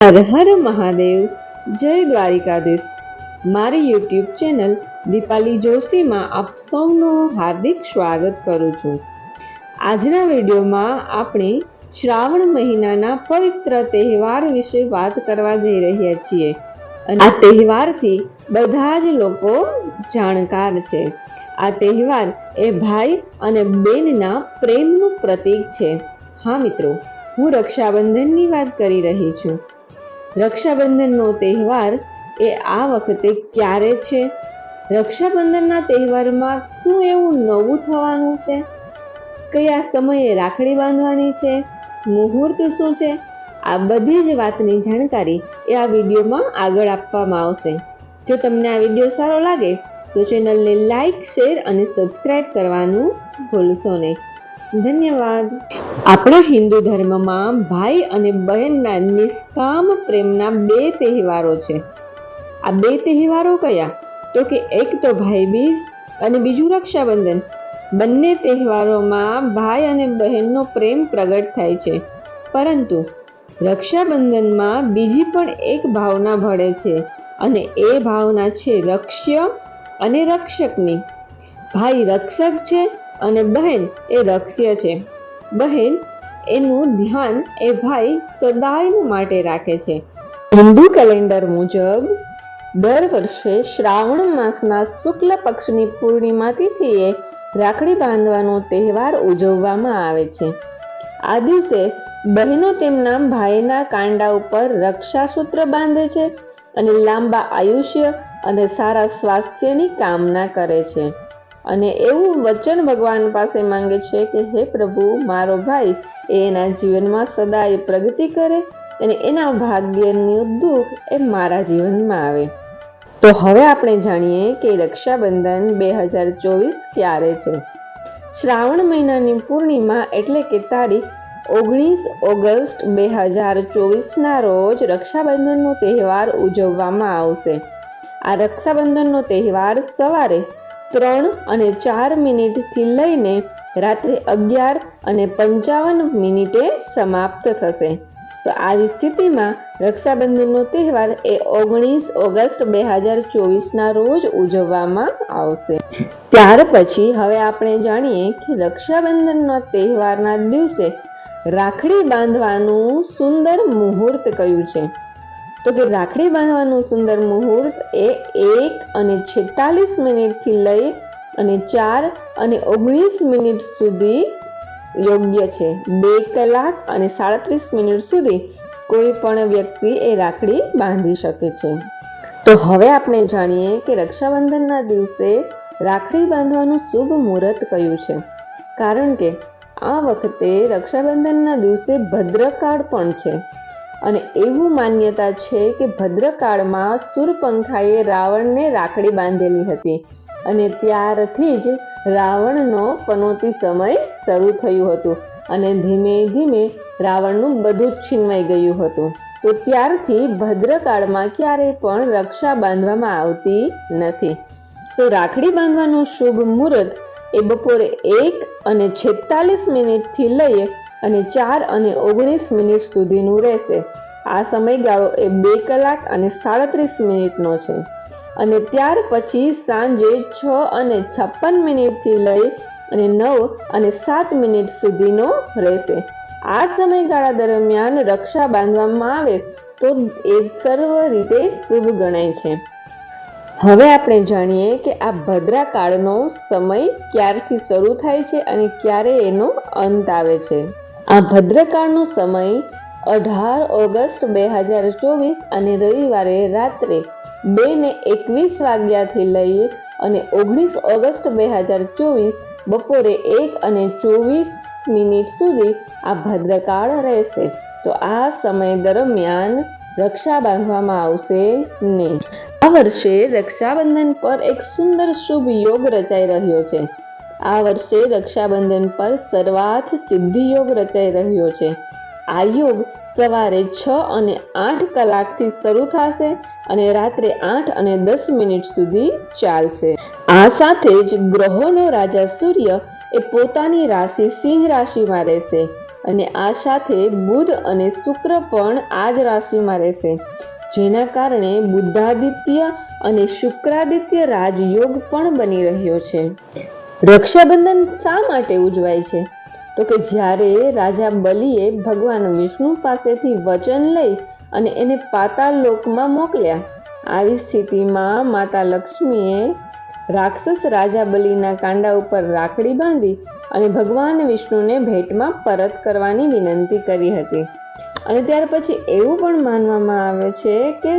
હર હર મહાદેવ, જય દ્વારિકાધીશ. મારી YouTube channel Dipali જોશીમાં આપ સૌનું હાર્દિક સ્વાગત કરું છું. આજના વિડીયોમાં આપણે શ્રાવણ મહિનાના પવિત્ર તહેવાર વિશે વાત કરવા જઈ રહ્યા છીએ. અને આ તહેવારથી બધા જ લોકો જાણકાર છે. આ તહેવાર એ ભાઈ અને બહેનના પ્રેમનું પ્રતીક છે. હા મિત્રો, હું રક્ષાબંધનની વાત કરી રહી છું. રક્ષાબંધનનો તહેવાર એ આ વખતે ક્યારે છે? રક્ષાબંધનના તહેવારમાં શું એવું નવું થવાનું છે? કયા સમયે રાખડી બાંધવાની છે? મુહૂર્ત શું છે? આ બધી જ વાતની જાણકારી એ આ વિડીયોમાં આગળ આપવામાં આવશે. જો તમને આ વિડીયો સારો લાગે તો ચેનલને લાઈક, શેર અને સબસ્ક્રાઈબ કરવાનું ભૂલશો નહીં. ધન્યવાદ. આપણા હિન્દુ ધર્મમાં ભાઈ અને બહેનના નિષ્કામ પ્રેમના બે તહેવારો છે. આ બે તહેવારો કયા? તો કે એક તો ભાઈબીજ અને બીજું રક્ષાબંધન. બંને તહેવારોમાં ભાઈ અને બહેનનો પ્રેમ પ્રગટ થાય છે. પરંતુ રક્ષાબંધનમાં બીજી પણ એક ભાવના ભળે છે અને એ ભાવના છે રક્ષ્ય અને રક્ષકની. ભાઈ રક્ષક છે અને બહેન એ રક્ષ્ય છે. બહેન એનું ધ્યાન એ ભાઈ સદાય માટે રાખે છે. હિન્દુ કેલેન્ડર મુજબ દર વર્ષે શ્રાવણ માસના શુક્લ પક્ષની પૂર્ણિમા તિથિએ રાખડી બાંધવાનો તહેવાર ઉજવવામાં આવે છે. આ દિવસે બહેનો તેમના ભાઈના કાંડા ઉપર રક્ષાસૂત્ર બાંધે છે અને લાંબા આયુષ્ય અને સારા સ્વાસ્થ્યની કામના કરે છે. અને એવું વચન ભગવાન પાસે માંગે છે કે હે પ્રભુ, મારો ભાઈ એના જીવનમાં સદાય પ્રગતિ કરે અને એના ભાગ્યનું દુઃખ એ મારા જીવનમાં આવે. તો હવે આપણે જાણીએ કે રક્ષાબંધન 2024 ક્યારે છે. શ્રાવણ મહિનાની પૂર્ણિમા એટલે કે તારીખ 19 ઓગસ્ટ 2024ના રોજ રક્ષાબંધનનો તહેવાર ઉજવવામાં આવશે. આ રક્ષાબંધનનો તહેવાર સવારે 3:04 લઈને રાત્રે 11:55 સમાપ્ત થશે. તો આવી સ્થિતિમાં રક્ષાબંધનનો તહેવાર એ 19 ઓગસ્ટ 2024ના રોજ ઉજવવામાં આવશે. ત્યાર પછી હવે આપણે જાણીએ કે રક્ષાબંધનના તહેવારના દિવસે રાખડી બાંધવાનું સુંદર મુહૂર્ત કયું છે. તો કે રાખડી બાંધવાનું સુંદર મુહૂર્ત એ 1:46 લઈ અને 4:19 સુધી યોગ્ય છે. 2 કલાક અને 37 સુધી કોઈ પણ વ્યક્તિ એ રાખડી બાંધી શકે છે. તો હવે આપણે જાણીએ કે રક્ષાબંધનના દિવસે રાખડી બાંધવાનું શુભ મુહૂર્ત કયું છે. કારણ કે આ વખતે રક્ષાબંધનના દિવસે ભદ્રકાળ પણ છે અને એવું માન્યતા છે કે ભદ્રકાળમાં શૂર્પણખાએ રાવણને રાખડી બાંધેલી હતી અને ત્યારથી જ રાવણનો પનોતી સમય શરૂ થયું હતું અને ધીમે ધીમે રાવણનું બધું જ છીનવાઈ ગયું હતું. તો ત્યારથી ભદ્રકાળમાં ક્યારેય પણ રક્ષા બાંધવામાં આવતી નથી. તો રાખડી બાંધવાનું શુભ મુહૂર્ત એ બપોરે 1:46 લઈ અને 4:19 સુધીનું રહેશે. આ સમયગાળો એ 2 કલાક અને 37 છે અને ત્યાર પછી સાંજે 6:56 લઈ અને 9:07 સુધીનો રહેશે. આ સમયગાળા દરમિયાન રક્ષા બાંધવામાં આવે તો એ સર્વ રીતે શુભ ગણાય છે. હવે આપણે જાણીએ કે આ ભદ્રકાળનો સમય ક્યારથી શરૂ થાય છે અને ક્યારે એનો અંત આવે છે. આ ભદ્રકાળનો સમય 18 ઓગસ્ટ 2024 અને રવિવારે રાત્રે 2:21 લઈ અને 19 ઓગસ્ટ 2024 બપોરે 1:24 સુધી આ ભદ્રકાળ રહેશે. તો આ સમય દરમિયાન રક્ષા બાંધવામાં આવશે નહીં. આ વર્ષે રક્ષાબંધન પર એક સુંદર શુભ યોગ રચાઈ રહ્યો છે. આ વર્ષે રક્ષાબંધન પર સર્વાર્થ સિદ્ધિ યોગ રચાઈ રહ્યો છે. આ યોગ સવારે 6:08 શરૂ થશે અને રાત્રે 8:10 સુધી ચાલશે. આ સાથે જ ગ્રહોનો રાજા સૂર્ય એ પોતાની રાશિ સિંહ રાશિમાં રહેશે અને આ સાથે બુધ અને શુક્ર પણ આ જ રાશિમાં રહેશે, જેના કારણે બુદ્ધાદિત્ય અને શુક્રાદિત્ય રાજયોગ પણ બની રહ્યો છે. રક્ષાબંધન શા માટે ઉજવાય છે? તો કે જ્યારે રાજા બલિએ ભગવાન વિષ્ણુ પાસેથી વચન લઈ અને એને પાતાળ લોકમાં મોકલ્યા. આવી સ્થિતિમાં માતા લક્ષ્મીએ રાક્ષસ રાજા બલિના કાંડા ઉપર રાખડી બાંધી અને ભગવાન વિષ્ણુને ભેટમાં પરત કરવાની વિનંતી કરી હતી. અને ત્યાર પછી એવું પણ માનવામાં આવે છે કે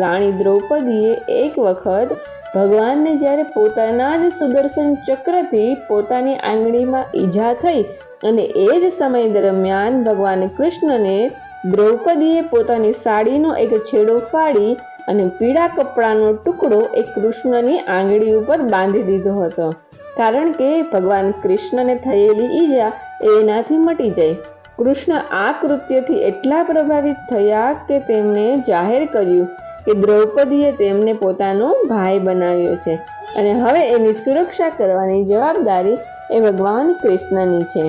રાણી દ્રૌપદીએ એક વખત ભગવાનને જ્યારે પોતાના જ સુદર્શન ચક્રથી પોતાની આંગળીમાં ઈજા થઈ અને એ જ સમય દરમિયાન ભગવાન કૃષ્ણને દ્રૌપદીએ પોતાની સાડીનો એક છેડો ફાડી અને પીળા કપડાનો ટુકડો એ કૃષ્ણની આંગળી ઉપર બાંધી દીધો હતો, કારણ કે ભગવાન કૃષ્ણને થયેલી ઈજા એનાથી મટી જાય. કૃષ્ણ આ કૃત્યથી એટલા પ્રભાવિત થયા કે તેમણે જાહેર કર્યું કે દ્રૌપદીએ તેમને પોતાનો ભાઈ બનાવ્યો છે અને હવે એની સુરક્ષા કરવાની જવાબદારી એ ભગવાન કૃષ્ણની છે.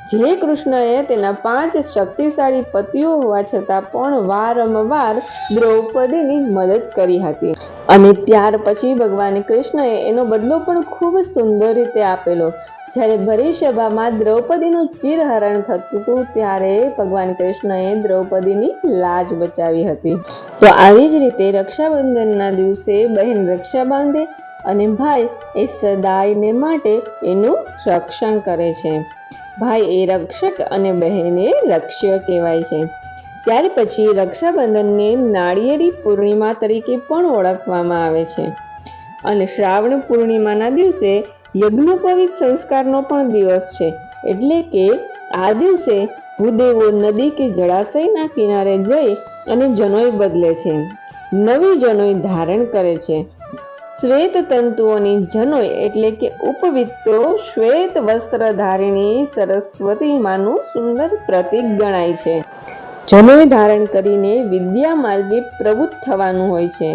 જે કૃષ્ણએ તેના 5 શક્તિશાળી પતિઓ હોવા છતાં પણ વારંવાર દ્રૌપદીની મદદ કરી હતી. અને ત્યાર પછી ભગવાન કૃષ્ણએ એનો બદલો પણ ખૂબ સુંદર રીતે આપેલો. જ્યારે ભરી સભામાં દ્રૌપદીનું ચીરહરણ થતું હતું ત્યારે ભગવાન કૃષ્ણએ દ્રૌપદીની લાજ બચાવી હતી. તો આવી જ રીતે રક્ષાબંધનના દિવસે બહેન રક્ષા બાંધે અને ભાઈ એ સદાયને માટે એનું રક્ષણ કરે છે. ભાઈ એ રક્ષક અને બહેન એ લક્ષ્ય કહેવાય છે. ત્યાર પછી રક્ષાબંધનને નાળિયેરી પૂર્ણિમા તરીકે પણ ઓળખવામાં આવે છે. અને શ્રાવણ પૂર્ણિમાના દિવસે યજ્ઞોપવિત સંસ્કારનો પણ દિવસ છે. એટલે કે આ દિવસે ભૂદેવો નદી કે જળાશયના કિનારે જઈ અને જનોઈ બદલે છે, નવી જનોઈ ધારણ કરે છે. શ્વેત તંતુઓની જનોઈ એટલે કે ઉપવિત્તો શ્વેત વસ્ત્ર ધારીણી સરસ્વતી માનું સુંદર પ્રતીક ગણાય છે. જનોઈ ધારણ કરીને વિદ્યા માર્ગે પ્રવૃત્ત થવાનું હોય છે.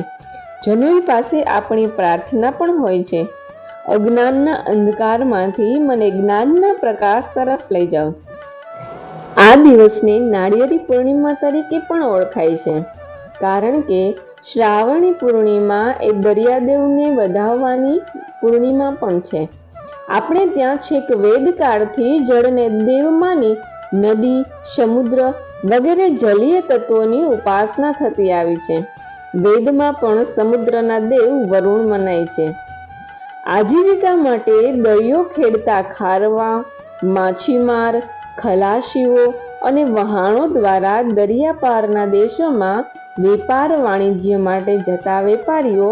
જનોઈ પાસે આપણી પ્રાર્થના પણ હોય છે. અજ્ઞાનના અંધકારમાંથી મને જ્ઞાનના પ્રકાશ તરફ લઈ જાઓ. આ દિવસને નાળિયેરી પૂર્ણિમા તરીકે પણ ઓળખાય છે, કારણ કે શ્રાવણી પૂર્ણિમા એ દરિયાદેવને વધાવવાની પૂર્ણિમા પણ છે. આપણે ત્યાં છેક વેદકાળથી જળને દેવ માની નદી, સમુદ્ર વગેરે જલીય તત્વોની ઉપાસના થતી આવી છે. વેદમાં પણ સમુદ્રના દેવ વરુણ મનાય છે. આજીવિકા માટે દરિયો ખેડતા ખારવા, માછીમાર, ખલાસીઓ અને વહાણો દ્વારા દરિયાપારના દેશોમાં વેપાર વાણિજ્ય માટે જતા વેપારીઓ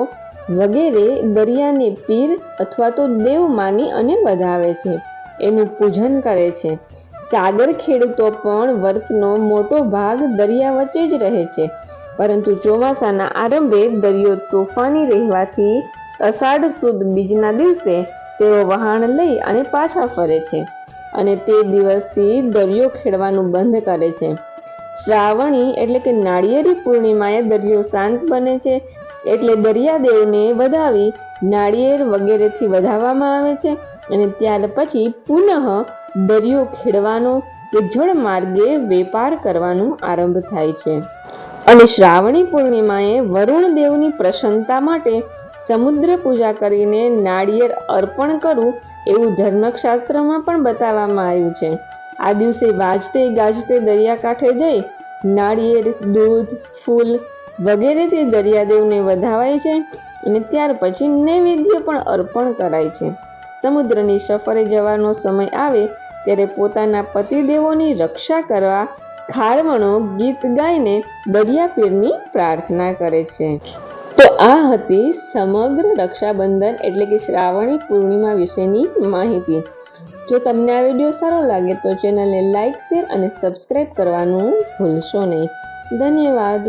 વગેરે દરિયાને પીર અથવા તો દેવ માની અને વધાવે છે, એનું પૂજન કરે છે. સાગર ખેડૂતો પણ વર્ષનો મોટો ભાગ દરિયા વચ્ચે જ રહે છે, પરંતુ ચોમાસાના આરંભે દરિયો તોફાની રહેવાથી અષાઢ સુદ બીજના દિવસે તેઓ વહાણ લઈ અને પાછા ફરે છે અને તે દિવસથી દરિયો ખેડવાનું બંધ કરે છે. શ્રાવણી એટલે કે નાળિયેરી પૂર્ણિમાએ દરિયો શાંત બને છે, એટલે દરિયાદેવને વધાવી નાળિયેર વગેરેથી વધાવવામાં આવે છે અને ત્યાર પછી પુનઃ દરિયો ખેડવાનો કે જળ માર્ગે વેપાર કરવાનો આરંભ થાય છે. અને શ્રાવણી પૂર્ણિમાએ વરુણ દેવની પ્રસન્નતા માટે સમુદ્ર પૂજા કરીને નાળિયેર અર્પણ કરવું એવું ધર્મશાસ્ત્રમાં પણ બતાવવામાં આવ્યું છે. આ દિવસે વાજતે ગાજતે દરિયાકાંઠે જઈ નાળિયેર, દૂધ, ફૂલ વગેરેથી દરિયાદેવને વધાવાય છે અને ત્યાર પછી નૈવેદ્ય પણ અર્પણ કરાય છે. સમુદ્રની સફરે જવાનો સમય આવે ત્યારે પોતાના પતિદેવોની રક્ષા કરવા ખારવણો ગીત ગાઈને દરિયાપીરની પ્રાર્થના કરે છે. તો આ હતી સમગ્ર રક્ષાબંધન એટલે કે શ્રાવણી પૂર્ણિમા વિશેની માહિતી. જો તમને આ વિડીયો સારો લાગે તો ચેનલને લાઇક, શેર અને સબસ્ક્રાઇબ કરવાનું ભૂલશો નહીં. ધન્યવાદ.